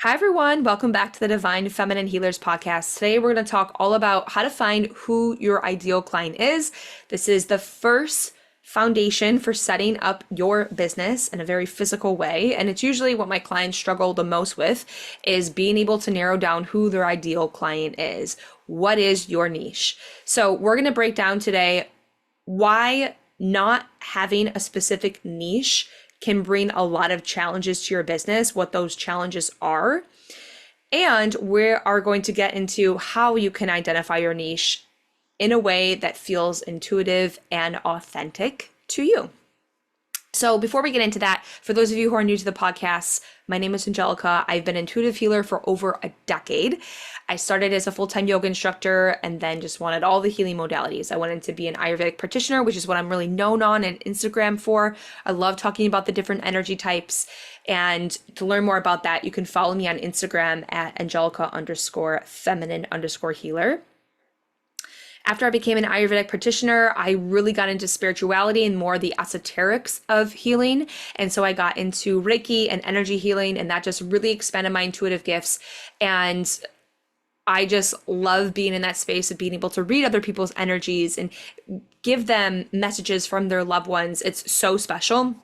Hi, everyone. Welcome back to the Divine Feminine Healers podcast. Today, we're going to talk all about how to find who your ideal client is. This is the first foundation for setting up your business in a very physical way. And it's usually what my clients struggle the most with is being able to narrow down who their ideal client is. What is your niche? So we're going to break down today why not having a specific niche can bring a lot of challenges to your business, what those challenges are. And we are going to get into how you can identify your niche in a way that feels intuitive and authentic to you. So before we get into that, for those of you who are new to the podcast, my name is Angelica. I've been an intuitive healer for over a decade. I started as a full-time yoga instructor and then just wanted all the healing modalities. I wanted to be an Ayurvedic practitioner, which is what I'm really known on Instagram for. I love talking about the different energy types. And to learn more about that, you can follow me on Instagram at Angelica_feminine_healer. After I became an Ayurvedic practitioner, I really got into spirituality and more the esoterics of healing. And so I got into Reiki and energy healing, and that just really expanded my intuitive gifts. And I just love being in that space of being able to read other people's energies and give them messages from their loved ones. It's so special.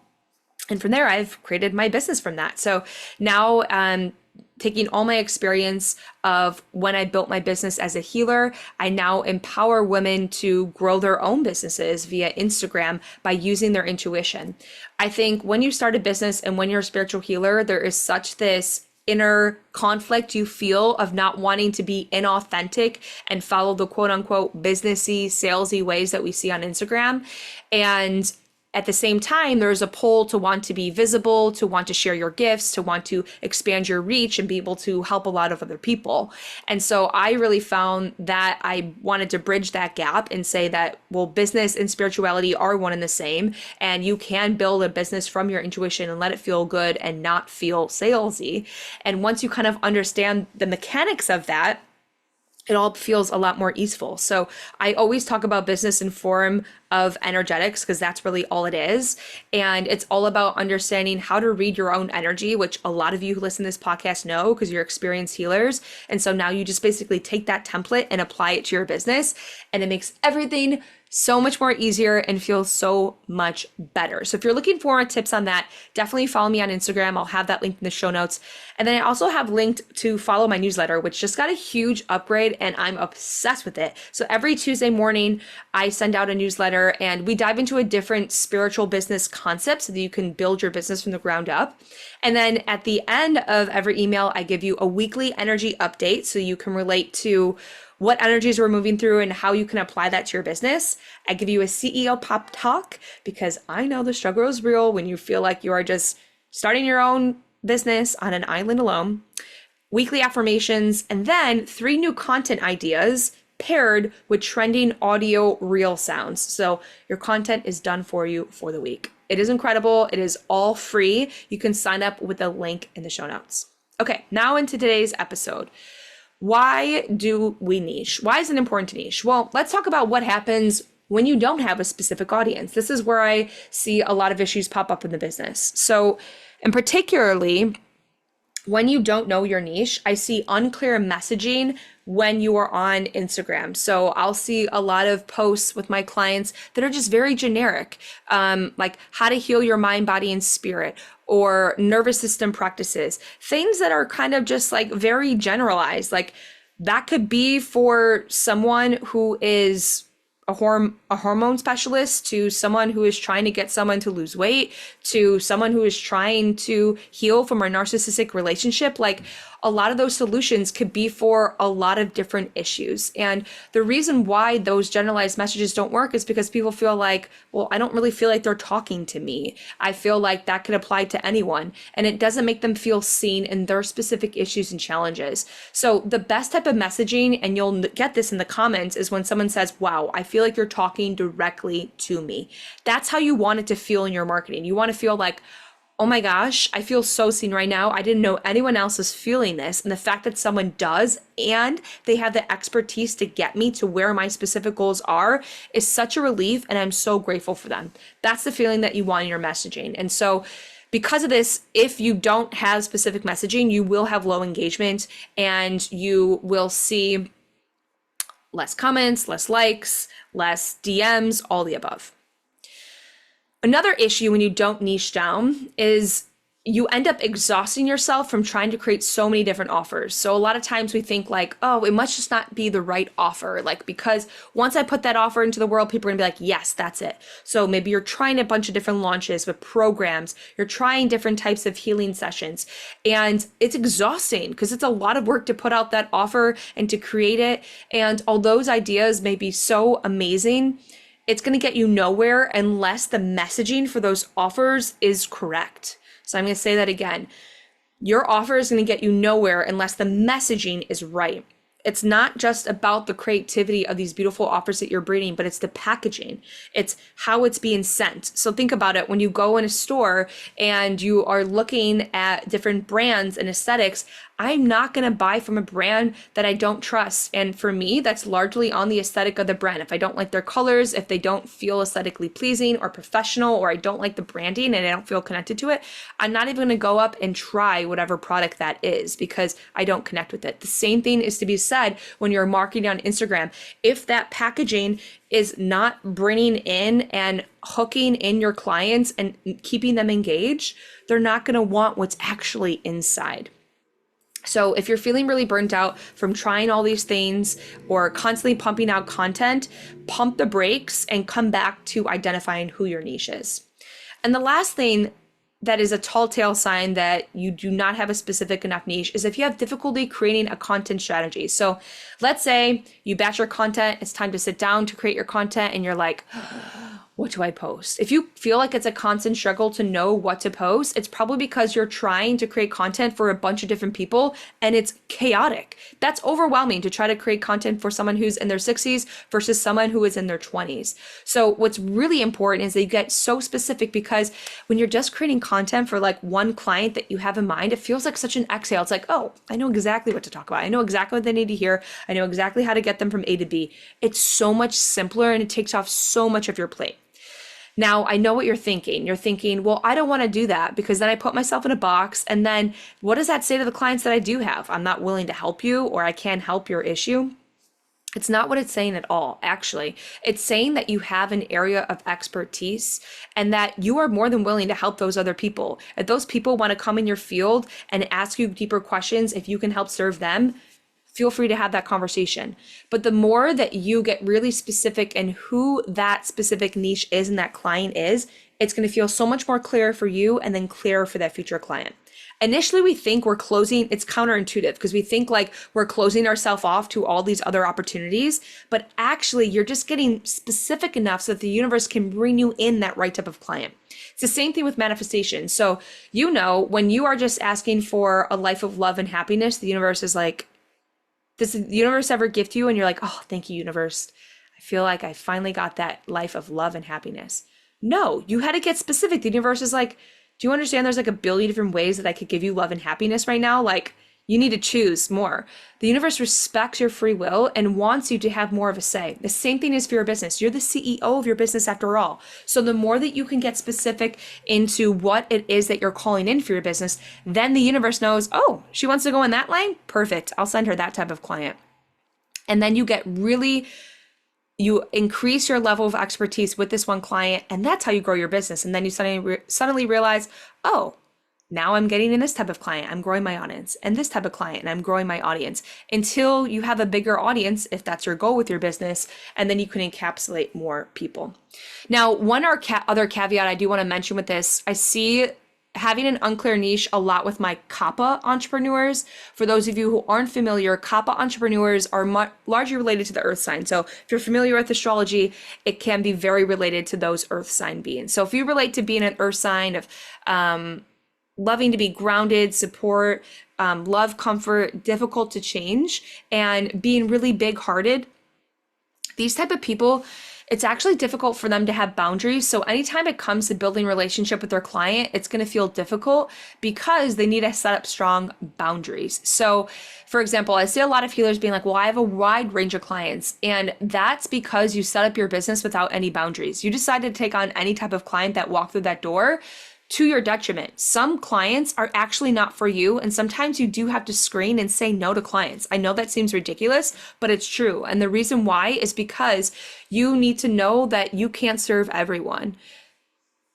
And from there, I've created my business from that. So now, taking all my experience of when I built my business as a healer, I now empower women to grow their own businesses via Instagram by using their intuition. I think when you start a business and when you're a spiritual healer, there is such this inner conflict you feel of not wanting to be inauthentic and follow the quote unquote businessy, salesy ways that we see on Instagram. And at the same time, there's a pull to want to be visible, to want to share your gifts, to want to expand your reach and be able to help a lot of other people. And so I really found that I wanted to bridge that gap and say that, well, business and spirituality are one and the same, and you can build a business from your intuition and let it feel good and not feel salesy. And once you kind of understand the mechanics of that, it all feels a lot more easeful. So I always talk about business in form of energetics because that's really all it is. And it's all about understanding how to read your own energy, which a lot of you who listen to this podcast know because you're experienced healers. And so now you just basically take that template and apply it to your business, and it makes everything so much more easier and feels so much better. So if you're looking for tips on that, definitely follow me on Instagram. I'll have that linked in the show notes. And then I also have linked to follow my newsletter, which just got a huge upgrade and I'm obsessed with it. So every Tuesday morning, I send out a newsletter and we dive into a different spiritual business concept so that you can build your business from the ground up. And then at the end of every email, I give you a weekly energy update so you can relate to what energies we're moving through and how you can apply that to your business. I give you a CEO pop talk because I know the struggle is real when you feel like you are just starting your own business on an island alone. Weekly affirmations, and then 3 new content ideas paired with trending audio reel sounds. So your content is done for you for the week. It is incredible. It is all free. You can sign up with a link in the show notes. Okay, now into today's episode. Why do we niche? Why is it important to niche? Well, let's talk about what happens when you don't have a specific audience. This is where I see a lot of issues pop up in the business. So, and particularly when you don't know your niche, I see unclear messaging when you are on Instagram. So I'll see a lot of posts with my clients that are just very generic, like how to heal your mind, body, and spirit, or nervous system practices, things that are kind of just like very generalized. Like that could be for someone who is a hormone specialist, to someone who is trying to get someone to lose weight, to someone who is trying to heal from a narcissistic relationship. Like a lot of those solutions could be for a lot of different issues. And the reason why those generalized messages don't work is because people feel like, well, I don't really feel like they're talking to me. I feel like that could apply to anyone. And it doesn't make them feel seen in their specific issues and challenges. So the best type of messaging, and you'll get this in the comments, is when someone says, wow, I feel like you're talking directly to me. That's how you want it to feel in your marketing. You want to feel like, oh my gosh, I feel so seen right now. I didn't know anyone else is feeling this. And the fact that someone does and they have the expertise to get me to where my specific goals are is such a relief. And I'm so grateful for them. That's the feeling that you want in your messaging. And so Because of this, if you don't have specific messaging, you will have low engagement and you will see less comments, less likes, less DMs, all the above. Another issue when you don't niche down is you end up exhausting yourself from trying to create so many different offers. So a lot of times we think like, oh, it must just not be the right offer. Like, because once I put that offer into the world, people are gonna be like, yes, that's it. So maybe you're trying a bunch of different launches with programs, you're trying different types of healing sessions, and it's exhausting because it's a lot of work to put out that offer and to create it. And all those ideas may be so amazing, it's going to get you nowhere unless the messaging for those offers is correct. So I'm going to say that again. Your offer is going to get you nowhere unless the messaging is right. It's not just about the creativity of these beautiful offers that you're breeding, but it's the packaging. It's how it's being sent. So think about it. When you go in a store and you are looking at different brands and aesthetics, I'm not going to buy from a brand that I don't trust. And for me, that's largely on the aesthetic of the brand. If I don't like their colors, if they don't feel aesthetically pleasing or professional, or I don't like the branding and I don't feel connected to it, I'm not even going to go up and try whatever product that is because I don't connect with it. The same thing is to be said when you're marketing on Instagram. If that packaging is not bringing in and hooking in your clients and keeping them engaged, they're not going to want what's actually inside. So if you're feeling really burnt out from trying all these things or constantly pumping out content, pump the brakes and come back to identifying who your niche is. And the last thing that is a tall tale sign that you do not have a specific enough niche is if you have difficulty creating a content strategy. So let's say you batch your content, it's time to sit down to create your content, and you're like, what do I post? If you feel like it's a constant struggle to know what to post, it's probably because you're trying to create content for a bunch of different people and it's chaotic. That's overwhelming to try to create content for someone who's in their 60s versus someone who is in their 20s. So what's really important is that you get so specific, because when you're just creating content for like one client that you have in mind, it feels like such an exhale. It's like, oh, I know exactly what to talk about. I know exactly what they need to hear. I know exactly how to get them from A to B. It's so much simpler and it takes off so much of your plate. Now, I know what you're thinking. You're thinking, well, I don't want to do that because then I put myself in a box. And then what does that say to the clients that I do have? I'm not willing to help you, or I can't help your issue. It's not what it's saying at all, actually. It's saying that you have an area of expertise and that you are more than willing to help those other people. If those people want to come in your field and ask you deeper questions, if you can help serve them, feel free to have that conversation. But the more that you get really specific in who that specific niche is and that client is, it's going to feel so much more clear for you and then clearer for that future client. Initially, we think we're closing, it's counterintuitive because we think like we're closing ourselves off to all these other opportunities, but actually you're just getting specific enough so that the universe can bring you in that right type of client. It's the same thing with manifestation. So, when you are just asking for a life of love and happiness, the universe is like, does the universe ever gift you and you're like, oh, thank you, universe. I feel like I finally got that life of love and happiness. No, you had to get specific. The universe is like, do you understand there's like a billion different ways that I could give you love and happiness right now? Like, you need to choose more. The universe respects your free will and wants you to have more of a say. The same thing is for your business. You're the CEO of your business after all. So the more that you can get specific into what it is that you're calling in for your business, then the universe knows, oh, she wants to go in that lane? Perfect. I'll send her that type of client. And then you increase your level of expertise with this one client, and that's how you grow your business. And then you suddenly realize, oh, now I'm getting in this type of client, I'm growing my audience, and this type of client, and I'm growing my audience, until you have a bigger audience, if that's your goal with your business, and then you can encapsulate more people. Now, one other caveat I do want to mention with this, I see having an unclear niche a lot with my Kappa entrepreneurs. For those of you who aren't familiar, Kappa entrepreneurs are largely related to the earth sign. So if you're familiar with astrology, it can be very related to those earth sign beings. So if you relate to being an earth sign of loving to be grounded, support, love, comfort, difficult to change, and being really big-hearted, these type of people, it's actually difficult for them to have boundaries. So anytime it comes to building relationship with their client, it's going to feel difficult because they need to set up strong boundaries. So for example, I see a lot of healers being like, well, I have a wide range of clients. And that's because you set up your business without any boundaries. You decide to take on any type of client that walked through that door to your detriment. Some clients are actually not for you, and sometimes you do have to screen and say no to clients. I know that seems ridiculous, but it's true. And the reason why is because you need to know that you can't serve everyone.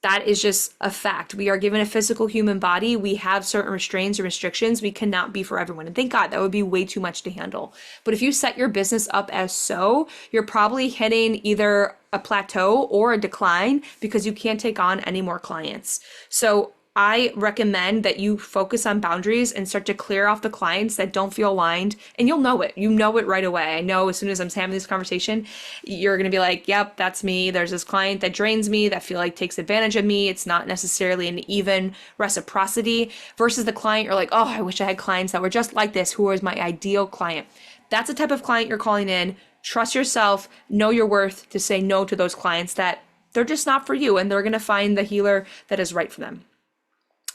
That is just a fact. We are given a physical human body. We have certain restraints and restrictions. We cannot be for everyone. And thank God, that would be way too much to handle. But if you set your business up as so, you're probably hitting either a plateau or a decline because you can't take on any more clients. So I recommend that you focus on boundaries and start to clear off the clients that don't feel aligned. And you'll know it. You know it right away. I know as soon as I'm having this conversation, you're going to be like, yep, that's me. There's this client that drains me, that feel like takes advantage of me. It's not necessarily an even reciprocity versus the client. You're like, oh, I wish I had clients that were just like this. Who is my ideal client? That's the type of client you're calling in. Trust yourself, know your worth to say no to those clients that they're just not for you. And they're going to find the healer that is right for them.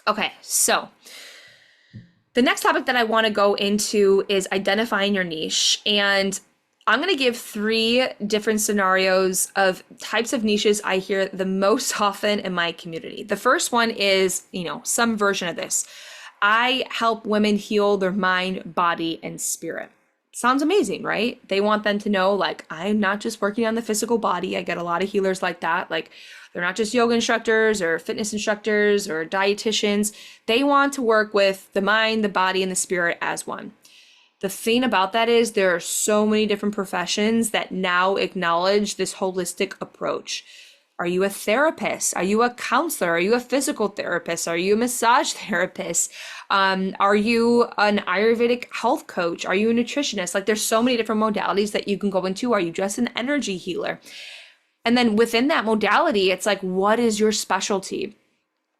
Okay, so the next topic that I want to go into is identifying your niche. And I'm going to give 3 different scenarios of types of niches I hear the most often in my community. The first one is, some version of this. I help women heal their mind, body, and spirit. Sounds amazing, right? They want them to know, like, I'm not just working on the physical body. I get a lot of healers like that. Like, they're not just yoga instructors or fitness instructors or dietitians. They want to work with the mind, the body, and the spirit as one. The thing about that is there are so many different professions that now acknowledge this holistic approach. Are you a therapist? Are you a counselor? Are you a physical therapist? Are you a massage therapist? Are you an Ayurvedic health coach? Are you a nutritionist? Like, there's so many different modalities that you can go into. Are you just an energy healer? And then within that modality, it's like, what is your specialty?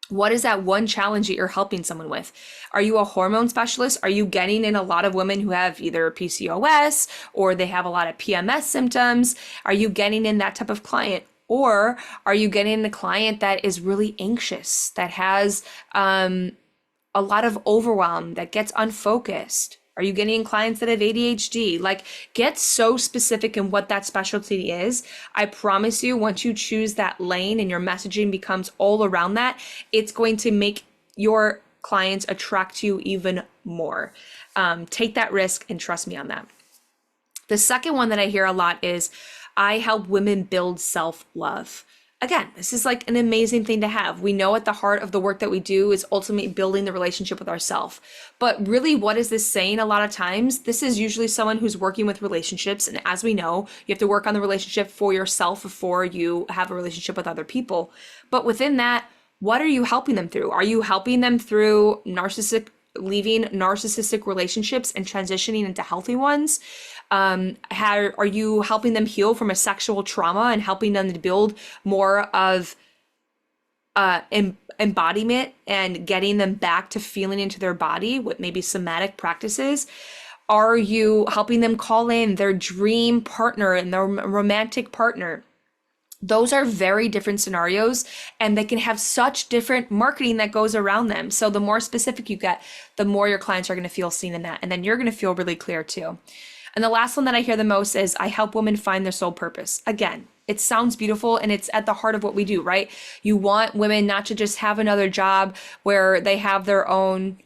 What is that one challenge that you're helping someone with? Are you a hormone specialist? Are you getting in a lot of women who have either PCOS or they have a lot of PMS symptoms? Are you getting in that type of client? Or are you getting the client that is really anxious, that has a lot of overwhelm, that gets unfocused? Are you getting clients that have ADHD? Like, get so specific in what that specialty is. I promise you, once you choose that lane and your messaging becomes all around that, it's going to make your clients attract you even more. Take that risk and trust me on that. The second one that I hear a lot is, I help women build self-love. Again, this is like an amazing thing to have. We know at the heart of the work that we do is ultimately building the relationship with ourselves. But really, what is this saying a lot of times? This is usually someone who's working with relationships. And as we know, you have to work on the relationship for yourself before you have a relationship with other people. But within that, what are you helping them through? Are you helping them through leaving narcissistic relationships and transitioning into healthy ones? Are you helping them heal from a sexual trauma and helping them to build more of embodiment and getting them back to feeling into their body with maybe somatic practices? Are you helping them call in their dream partner and their romantic partner? Those are very different scenarios, and they can have such different marketing that goes around them. So the more specific you get, the more your clients are going to feel seen in that. And then you're going to feel really clear too. And the last one that I hear the most is, I help women find their soul purpose. Again, it sounds beautiful and it's at the heart of what we do, right? You want women not to just have another job where they have their own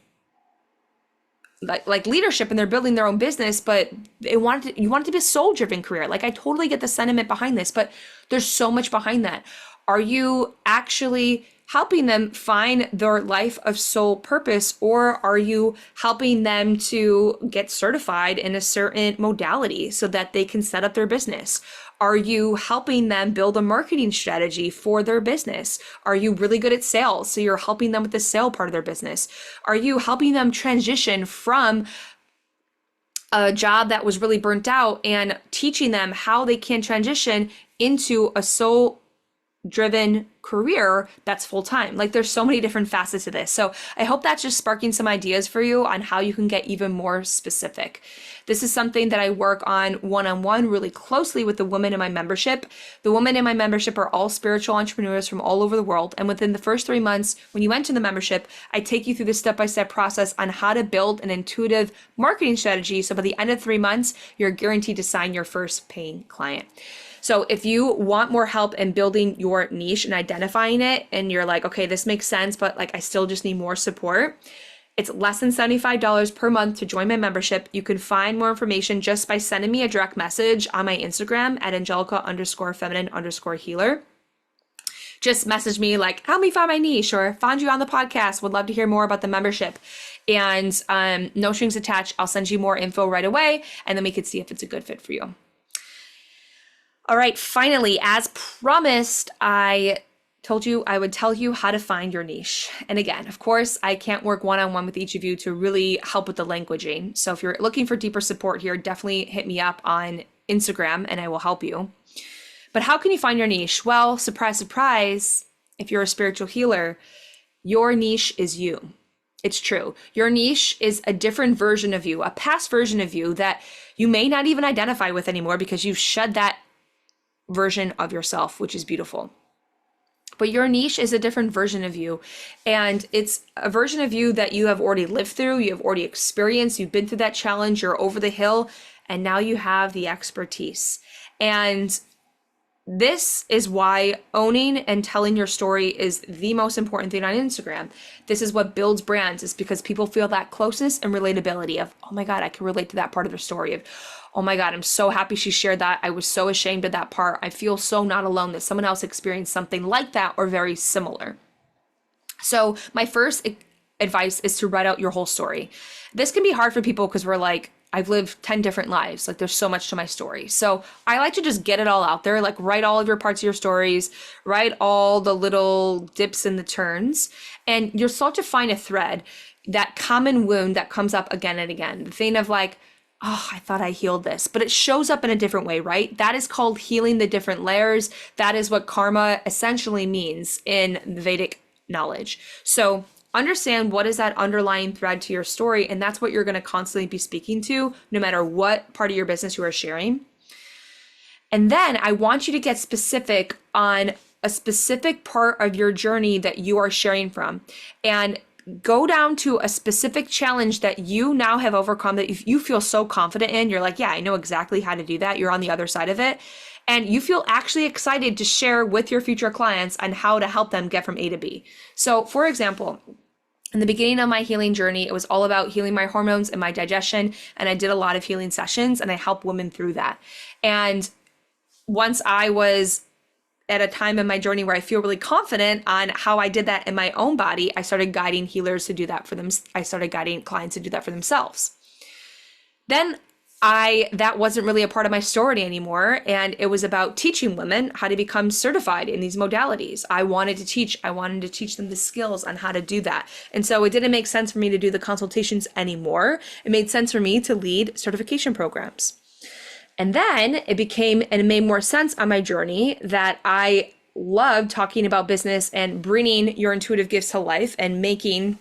like leadership and they're building their own business, but you want it to be a soul-driven career. Like, I totally get the sentiment behind this, but there's so much behind that. Are you actually helping them find their life of soul purpose, or are you helping them to get certified in a certain modality so that they can set up their business? Are you helping them build a marketing strategy for their business? Are you really good at sales, so you're helping them with the sale part of their business? Are you helping them transition from a job that was really burnt out and teaching them how they can transition into a soul-driven career that's full-time? Like, there's so many different facets to this. So I hope that's just sparking some ideas for you on how you can get even more specific. This is something that I work on one-on-one really closely with the women in my membership. The women in my membership are all spiritual entrepreneurs from all over the world. And within the first 3 months, when you enter the membership, I take you through the step-by-step process on how to build an intuitive marketing strategy. So by the end of 3 months, you're guaranteed to sign your first paying client. So if you want more help in building your niche and identifying it, and you're like, okay, this makes sense, but like I still just need more support, it's less than $75 per month to join my membership. You can find more information just by sending me a direct message on my Instagram at Angelica_feminine_healer. Just message me like, help me find my niche, or found you on the podcast. Would love to hear more about the membership. And no strings attached. I'll send you more info right away, and then we can see if it's a good fit for you. All right, finally, as promised, I told you I would tell you how to find your niche. And again, of course, I can't work one-on-one with each of you to really help with the languaging. So if you're looking for deeper support here, definitely hit me up on Instagram and I will help you. But how can you find your niche? Well, surprise, surprise, if you're a spiritual healer, your niche is you. It's true. Your niche is a different version of you, a past version of you that you may not even identify with anymore because you've shed that version of yourself, which is beautiful. But your niche is a different version of you. And it's a version of you that you have already lived through, you have already experienced, you've been through that challenge, you're over the hill, and now you have the expertise. And this is why owning and telling your story is the most important thing on Instagram. This is what builds brands, is because people feel that closeness and relatability of, oh my God, I can relate to that part of their story. Of, oh my God, I'm so happy she shared that. I was so ashamed of that part. I feel so not alone that someone else experienced something like that or very similar. So my first advice is to write out your whole story. This can be hard for people because we're like, I've lived 10 different lives. Like there's so much to my story. So I like to just get it all out there, like write all of your parts of your stories, write all the little dips and the turns, and you'll start to find a thread, that common wound that comes up again and again. The thing of like, oh, I thought I healed this, but it shows up in a different way, right? That is called healing the different layers. That is what karma essentially means in the Vedic knowledge. So understand what is that underlying thread to your story, and that's what you're going to constantly be speaking to, no matter what part of your business you are sharing. And then I want you to get specific on a specific part of your journey that you are sharing from, and go down to a specific challenge that you now have overcome, that you feel so confident in. You're like, yeah, I know exactly how to do that. You're on the other side of it. And you feel actually excited to share with your future clients on how to help them get from A to B. So for example, in the beginning of my healing journey, it was all about healing my hormones and my digestion. And I did a lot of healing sessions and I helped women through that. And once I was at a time in my journey where I feel really confident on how I did that in my own body, I started guiding healers to do that for them. I started guiding clients to do that for themselves. Then that wasn't really a part of my story anymore. And it was about teaching women how to become certified in these modalities. I wanted to teach them the skills on how to do that. And so it didn't make sense for me to do the consultations anymore. It made sense for me to lead certification programs. And then it made more sense on my journey that I love talking about business and bringing your intuitive gifts to life and making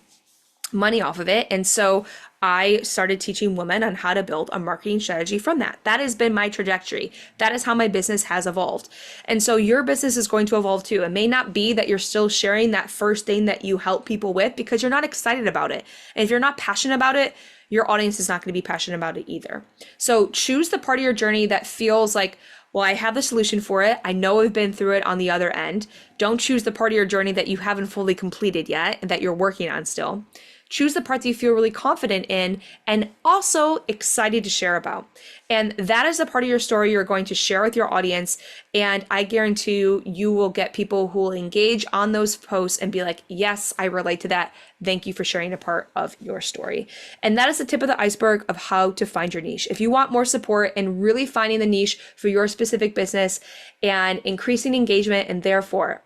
money off of it. And so I started teaching women on how to build a marketing strategy from that. That has been my trajectory. That is how my business has evolved. And so your business is going to evolve too. It may not be that you're still sharing that first thing that you help people with because you're not excited about it. And if you're not passionate about it, your audience is not going to be passionate about it either. So choose the part of your journey that feels like, well, I have the solution for it. I know I've been through it on the other end. Don't choose the part of your journey that you haven't fully completed yet and that you're working on still. Choose the parts you feel really confident in and also excited to share about. And that is the part of your story you're going to share with your audience. And I guarantee you will get people who will engage on those posts and be like, yes, I relate to that. Thank you for sharing a part of your story. And that is the tip of the iceberg of how to find your niche. If you want more support in really finding the niche for your specific business and increasing engagement and therefore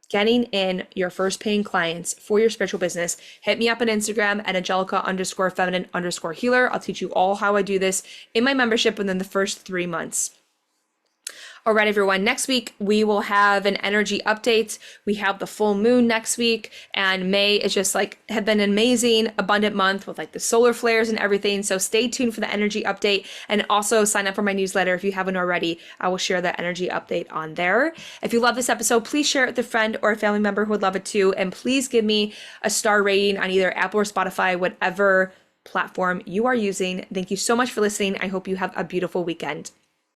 getting in your first paying clients for your spiritual business, hit me up on Instagram at Angelica_feminine_healer. I'll teach you all how I do this in my membership within the first 3 months. All right, everyone. Next week, we will have an energy update. We have the full moon next week, and May is just have been an amazing, abundant month with the solar flares and everything. So stay tuned for the energy update, and also sign up for my newsletter if you haven't already. I will share that energy update on there. If you love this episode, please share it with a friend or a family member who would love it too. And please give me a star rating on either Apple or Spotify, whatever platform you are using. Thank you so much for listening. I hope you have a beautiful weekend.